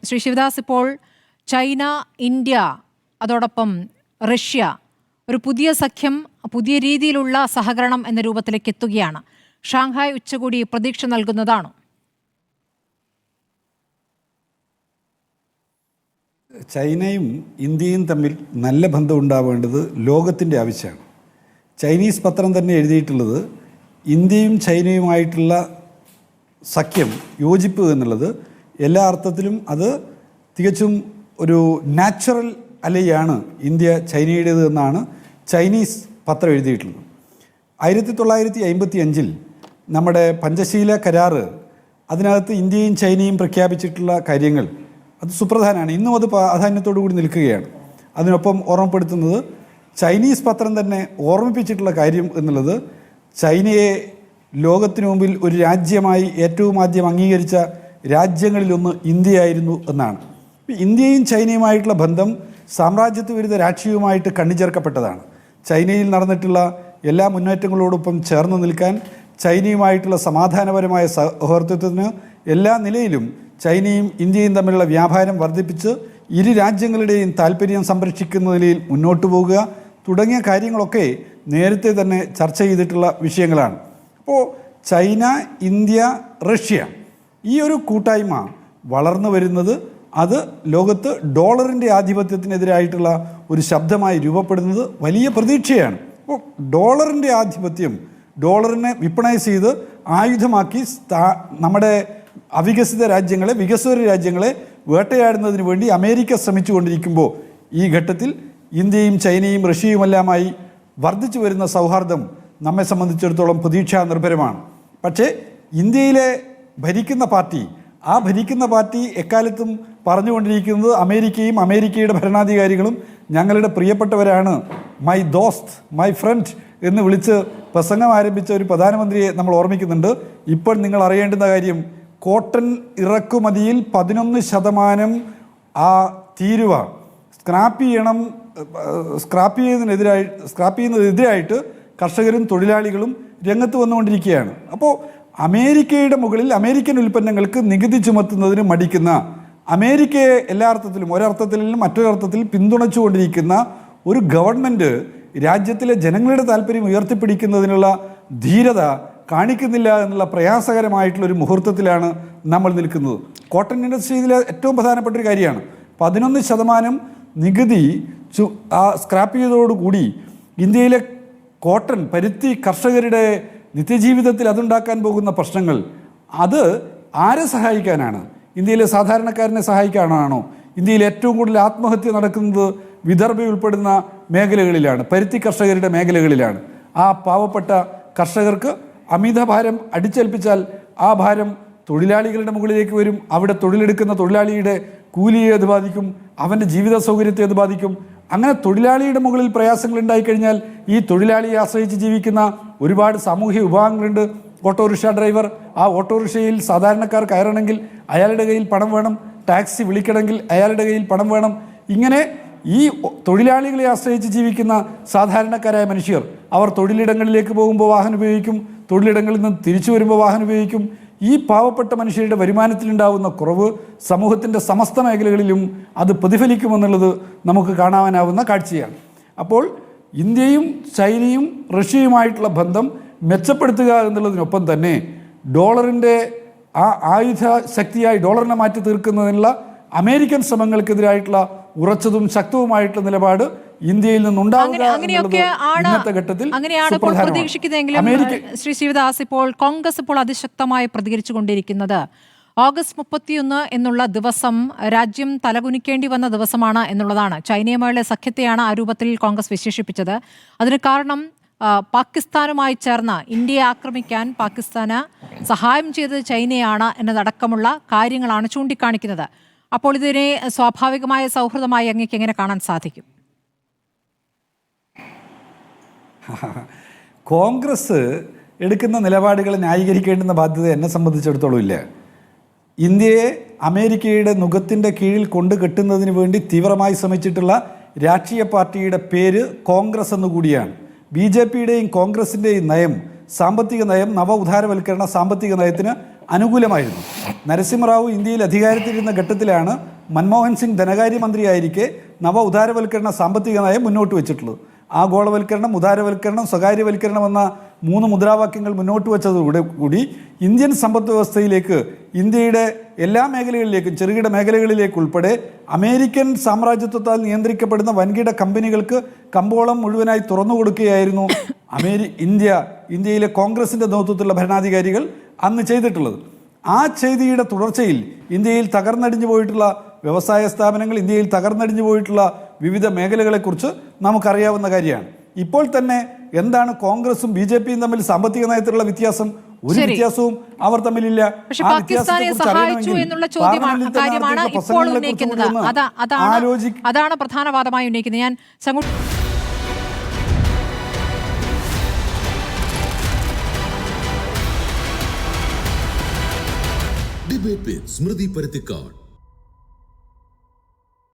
ശ്രീ ശിവദാസ്, ഇപ്പോൾ China, India, അതോടൊപ്പം Russia ഒരു പുതിയ സഖ്യം, പുതിയ രീതിയിലുള്ള സഹകരണം എന്ന രൂപത്തിലേക്ക് എത്തുകയാണ്. ഷാങ്ഹായ് ഉച്ചകോടി പ്രതീക്ഷ നൽകുന്നതാണോ? ചൈനയും ഇന്ത്യയും തമ്മിൽ നല്ല ബന്ധം ഉണ്ടാവേണ്ടത് ലോകത്തിൻ്റെ ആവശ്യമാണ്. ചൈനീസ് പത്രം തന്നെ എഴുതിയിട്ടുള്ളത് ഇന്ത്യയും ചൈനയുമായിട്ടുള്ള സഖ്യം, യോജിപ്പ് എന്നുള്ളത് എല്ലാ അർത്ഥത്തിലും അത് തികച്ചും ഒരു നാച്ചുറൽ അലയാണ് ഇന്ത്യ ചൈനയുടേത് എന്നാണ് ചൈനീസ് പത്രം എഴുതിയിട്ടുള്ളത്. 1955 നമ്മുടെ പഞ്ചശീല കരാറ്, അതിനകത്ത് ഇന്ത്യയും ചൈനയും പ്രഖ്യാപിച്ചിട്ടുള്ള കാര്യങ്ങൾ അത് സുപ്രധാനമാണ്. ഇന്നും അത് പ്രാധാന്യത്തോടു കൂടി നിൽക്കുകയാണ്. അതിനൊപ്പം ഓർമ്മപ്പെടുത്തുന്നത് ചൈനീസ് പത്രം തന്നെ ഓർമ്മിപ്പിച്ചിട്ടുള്ള കാര്യം എന്നുള്ളത് ചൈനയെ ലോകത്തിനു മുമ്പിൽ ഒരു രാജ്യമായി ഏറ്റവും ആദ്യം അംഗീകരിച്ച രാജ്യങ്ങളിലൊന്ന് ഇന്ത്യയായിരുന്നു എന്നാണ്. ഇന്ത്യയും ചൈനയുമായിട്ടുള്ള ബന്ധം സാമ്രാജ്യത്വ വിരുദ്ധ രാഷ്ട്രീയവുമായിട്ട് കണ്ണിച്ചേർക്കപ്പെട്ടതാണ്. ചൈനയിൽ നടന്നിട്ടുള്ള എല്ലാ മുന്നേറ്റങ്ങളോടൊപ്പം ചേർന്ന് നിൽക്കാൻ, ചൈനയുമായിട്ടുള്ള സമാധാനപരമായ സൗഹൃദത്തിന് എല്ലാ നിലയിലും ചൈനയും ഇന്ത്യയും തമ്മിലുള്ള വ്യാപാരം വർദ്ധിപ്പിച്ച് ഇരു രാജ്യങ്ങളുടെയും താല്പര്യം സംരക്ഷിക്കുന്ന നിലയിൽ മുന്നോട്ട് പോകുക തുടങ്ങിയ കാര്യങ്ങളൊക്കെ നേരത്തെ തന്നെ ചർച്ച ചെയ്തിട്ടുള്ള വിഷയങ്ങളാണ്. അപ്പോൾ ചൈന, ഇന്ത്യ, റഷ്യ ഈ ഒരു കൂട്ടായ്മ വളർന്നു വരുന്നത് അത് ലോകത്ത് ഡോളറിൻ്റെ ആധിപത്യത്തിനെതിരായിട്ടുള്ള ഒരു ശബ്ദമായി രൂപപ്പെടുന്നത് വലിയ പ്രതീക്ഷയാണ്. അപ്പോൾ ഡോളറിൻ്റെ ആധിപത്യം, ഡോളറിനെ വിപ്പണൈസ് ചെയ്ത് ആയുധമാക്കി നമ്മുടെ അവികസിത രാജ്യങ്ങളെ, വികസ്വര രാജ്യങ്ങളെ വേട്ടയാടുന്നതിന് വേണ്ടി അമേരിക്ക ശ്രമിച്ചുകൊണ്ടിരിക്കുമ്പോൾ ഈ ഘട്ടത്തിൽ ഇന്ത്യയും ചൈനയും റഷ്യയുമെല്ലാമായി വർദ്ധിച്ചു വരുന്ന സൗഹാർദ്ദം നമ്മെ സംബന്ധിച്ചിടത്തോളം പ്രതീക്ഷാ നിർഭരമാണ്. പക്ഷേ ഇന്ത്യയിലെ ഭരിക്കുന്ന പാർട്ടി, ആ ഭരിക്കുന്ന പാർട്ടി എക്കാലത്തും പറഞ്ഞുകൊണ്ടിരിക്കുന്നത് അമേരിക്കയും അമേരിക്കയുടെ ഭരണാധികാരികളും ഞങ്ങളുടെ പ്രിയപ്പെട്ടവരാണ്, മൈ ദോസ്ത്, മൈ ഫ്രണ്ട് എന്ന് വിളിച്ച് പ്രസംഗം ആരംഭിച്ച ഒരു പ്രധാനമന്ത്രിയെ നമ്മൾ ഓർമ്മിക്കുന്നുണ്ട്. ഇപ്പോൾ നിങ്ങൾ അറിയേണ്ടുന്ന കാര്യം, കോട്ടൺ ഇറക്കുമതിയിൽ 11% ആ തീരുവ സ്ക്രാപ്പ് ചെയ്യുന്നതിനെതിരായിട്ട് കർഷകരും തൊഴിലാളികളും രംഗത്ത് വന്നുകൊണ്ടിരിക്കുകയാണ്. അപ്പോൾ അമേരിക്കയുടെ മുകളിൽ അമേരിക്കൻ ഉൽപ്പന്നങ്ങൾക്ക് നികുതി ചുമത്തുന്നതിന് മടിക്കുന്ന, അമേരിക്കയെ എല്ലാ അർത്ഥത്തിലും, ഒരർത്ഥത്തിലും മറ്റൊരർത്ഥത്തിൽ പിന്തുണച്ചുകൊണ്ടിരിക്കുന്ന ഒരു ഗവൺമെൻറ് രാജ്യത്തിലെ ജനങ്ങളുടെ താല്പര്യം ഉയർത്തിപ്പിടിക്കുന്നതിനുള്ള ധീരത കാണിക്കുന്നില്ല എന്നുള്ള പ്രയാസകരമായിട്ടുള്ളൊരു മുഹൂർത്തത്തിലാണ് നമ്മൾ നിൽക്കുന്നത്. കോട്ടൺ ഇൻഡസ്ട്രിയിലെ ഏറ്റവും പ്രധാനപ്പെട്ട ഒരു കാര്യമാണ് 11% നികുതി സ്ക്രാപ്പ് ചെയ്തതോടുകൂടി ഇന്ത്യയിലെ കോട്ടൺ, പരുത്തി കർഷകരുടെ നിത്യജീവിതത്തിൽ അതുണ്ടാക്കാൻ പോകുന്ന പ്രശ്നങ്ങൾ, അത് ആരെ സഹായിക്കാനാണ്? ഇന്ത്യയിലെ സാധാരണക്കാരനെ സഹായിക്കാനാണോ? ഇന്ത്യയിൽ ഏറ്റവും കൂടുതൽ ആത്മഹത്യ നടക്കുന്നത് വിദർഭ ഉൾപ്പെടുന്ന മേഖലകളിലാണ്, പരുത്തി കർഷകരുടെ മേഖലകളിലാണ്. ആ പാവപ്പെട്ട കർഷകർക്ക് അമിതഭാരം അടിച്ചേൽപ്പിച്ചാൽ ആ ഭാരം തൊഴിലാളികളുടെ മുകളിലേക്ക് വരും. അവിടെ തൊഴിലെടുക്കുന്ന തൊഴിലാളിയുടെ കൂലിയെ അത് ബാധിക്കും, അവൻ്റെ ജീവിത സൗകര്യത്തെ അത് ബാധിക്കും. അങ്ങനെ തൊഴിലാളിയുടെ മുകളിൽ പ്രയാസങ്ങൾ ഉണ്ടായിക്കഴിഞ്ഞാൽ ഈ തൊഴിലാളിയെ ആശ്രയിച്ച് ജീവിക്കുന്ന ഒരുപാട് സാമൂഹ്യ വിഭാഗങ്ങളുണ്ട്. ഓട്ടോറിക്ഷ ഡ്രൈവർ, ആ ഓട്ടോറിക്ഷയിൽ സാധാരണക്കാർ കയറണമെങ്കിൽ അയാളുടെ കയ്യിൽ പണം വേണം, ടാക്സി വിളിക്കണമെങ്കിൽ അയാളുടെ കയ്യിൽ പണം വേണം. ഇങ്ങനെ ഈ തൊഴിലാളികളെ ആശ്രയിച്ച് ജീവിക്കുന്ന സാധാരണക്കാരായ മനുഷ്യർ, അവർ തൊഴിലിടങ്ങളിലേക്ക് പോകുമ്പോൾ വാഹനം ഉപയോഗിക്കും, തൊഴിലിടങ്ങളിൽ നിന്ന് തിരിച്ചു വരുമ്പോൾ വാഹനം ഉപയോഗിക്കും. ഈ പാവപ്പെട്ട മനുഷ്യരുടെ വരുമാനത്തിലുണ്ടാവുന്ന കുറവ് സമൂഹത്തിൻ്റെ സമസ്ത മേഖലകളിലും അത് പ്രതിഫലിക്കുമെന്നുള്ളത് നമുക്ക് കാണാനാവുന്ന കാഴ്ചയാണ്. അപ്പോൾ ഇന്ത്യയും ചൈനയും റഷ്യയുമായിട്ടുള്ള ബന്ധം മെച്ചപ്പെടുത്തുക എന്നുള്ളതിനൊപ്പം തന്നെ ഡോളറിൻ്റെ ആ ആയുധ ശക്തിയായി ഡോളറിനെ മാറ്റി തീർക്കുന്നതിനുള്ള അമേരിക്കൻ ശ്രമങ്ങൾക്കെതിരായിട്ടുള്ള ഉറച്ചതും ശക്തവുമായിട്ടുള്ള നിലപാട് ഇന്ത്യയിൽ നിന്നുണ്ടാവുക ഇന്നത്തെ ഘട്ടത്തിൽ പ്രതീക്ഷിക്കുന്നതെങ്കിലും ശ്രീ ശിവദാസ്, ഇപ്പോൾ കോൺഗ്രസ് ഇപ്പോൾ അതിശക്തമായി പ്രതികരിച്ചുകൊണ്ടിരിക്കുന്നത് ഓഗസ്റ്റ് 31 എന്നുള്ള ദിവസം രാജ്യം തലകുനിക്കേണ്ടി വന്ന ദിവസമാണ് എന്നുള്ളതാണ്. ചൈനയുമായുള്ള സഖ്യത്തെയാണ് ആ രൂപത്തിൽ കോൺഗ്രസ് വിശേഷിപ്പിച്ചത്. അതിന് കാരണം പാകിസ്ഥാനുമായി ചേർന്ന് ഇന്ത്യയെ ആക്രമിക്കാൻ പാകിസ്ഥാന് സഹായം ചെയ്തത് ചൈനയാണ് എന്നതടക്കമുള്ള കാര്യങ്ങളാണ് ചൂണ്ടിക്കാണിക്കുന്നത്. അപ്പോൾ ഇതിനെ സ്വാഭാവികമായ സൗഹൃദമായി അങ്ങേക്ക് എങ്ങനെ കാണാൻ സാധിക്കും? കോൺഗ്രസ് എടുക്കുന്ന നിലപാടുകൾ ന്യായീകരിക്കേണ്ടുന്ന ബാധ്യത എന്നെ സംബന്ധിച്ചിടത്തോളം ഇല്ല. ഇന്ത്യയെ അമേരിക്കയുടെ നുഖത്തിൻ്റെ കീഴിൽ കൊണ്ടു കെട്ടുന്നതിന് വേണ്ടി തീവ്രമായി ശ്രമിച്ചിട്ടുള്ള രാഷ്ട്രീയ പാർട്ടിയുടെ പേര് കോൺഗ്രസ് എന്നുകൂടിയാണ്. BJPയുടെയും കോൺഗ്രസിൻ്റെയും നയം, സാമ്പത്തിക നയം നവ ഉദാരവൽക്കരണ സാമ്പത്തിക നയത്തിന് അനുകൂലമായിരുന്നു. നരസിംഹറാവു ഇന്ത്യയിൽ അധികാരത്തിലിരുന്ന ഘട്ടത്തിലാണ് മൻമോഹൻ സിംഗ് ധനകാര്യമന്ത്രിയായിരിക്കെ നവ ഉദാരവൽക്കരണ സാമ്പത്തിക നയം മുന്നോട്ട് വെച്ചിട്ടുള്ളത്. ആഗോളവൽക്കരണം, ഉദാരവൽക്കരണം, സ്വകാര്യവൽക്കരണം എന്ന 3 മുദ്രാവാക്യങ്ങൾ മുന്നോട്ട് വെച്ചതോടെ കൂടി ഇന്ത്യൻ സമ്പദ് വ്യവസ്ഥയിലേക്ക്, ഇന്ത്യയുടെ എല്ലാ മേഖലകളിലേക്കും, ചെറുകിട മേഖലകളിലേക്ക് ഉൾപ്പെടെ അമേരിക്കൻ സാമ്രാജ്യത്വത്താൽ നിയന്ത്രിക്കപ്പെടുന്ന വൻകിട കമ്പനികൾക്ക് കമ്പോളം മുഴുവനായി തുറന്നു കൊടുക്കുകയായിരുന്നു ഇന്ത്യയിലെ കോൺഗ്രസിൻ്റെ നേതൃത്വത്തിലുള്ള ഭരണാധികാരികൾ അന്ന് ചെയ്തിട്ടുള്ളത്. ആ ചെയ്തിയുടെ തുടർച്ചയിൽ ഇന്ത്യയിൽ തകർന്നടിഞ്ഞു പോയിട്ടുള്ള വ്യവസായ സ്ഥാപനങ്ങൾ, ഇന്ത്യയിൽ തകർന്നടിഞ്ഞു പോയിട്ടുള്ള വിവിധ മേഖലകളെക്കുറിച്ച് നമുക്കറിയാവുന്ന കാര്യമാണ്. ഇപ്പോൾ തന്നെ എന്താണ് കോൺഗ്രസും BJPയും തമ്മിൽ സാമ്പത്തിക നയത്തിലുള്ള വ്യത്യാസം? ഒരു വ്യത്യാസവും അവർ തമ്മിലില്ല. പക്ഷേ പാകിസ്ഥാനെ സഹായിച്ചു എന്നുള്ള കാര്യമാണ് ഇപ്പോൾ ഉന്നയിക്കുന്നത്. അതാണ് പ്രധാന വാദമായി ഉന്നയിക്കുന്നത്. ഞാൻ ഡിബേറ്റ് വിത്ത് സ്മൃതി പരുത്തിക്കാട്.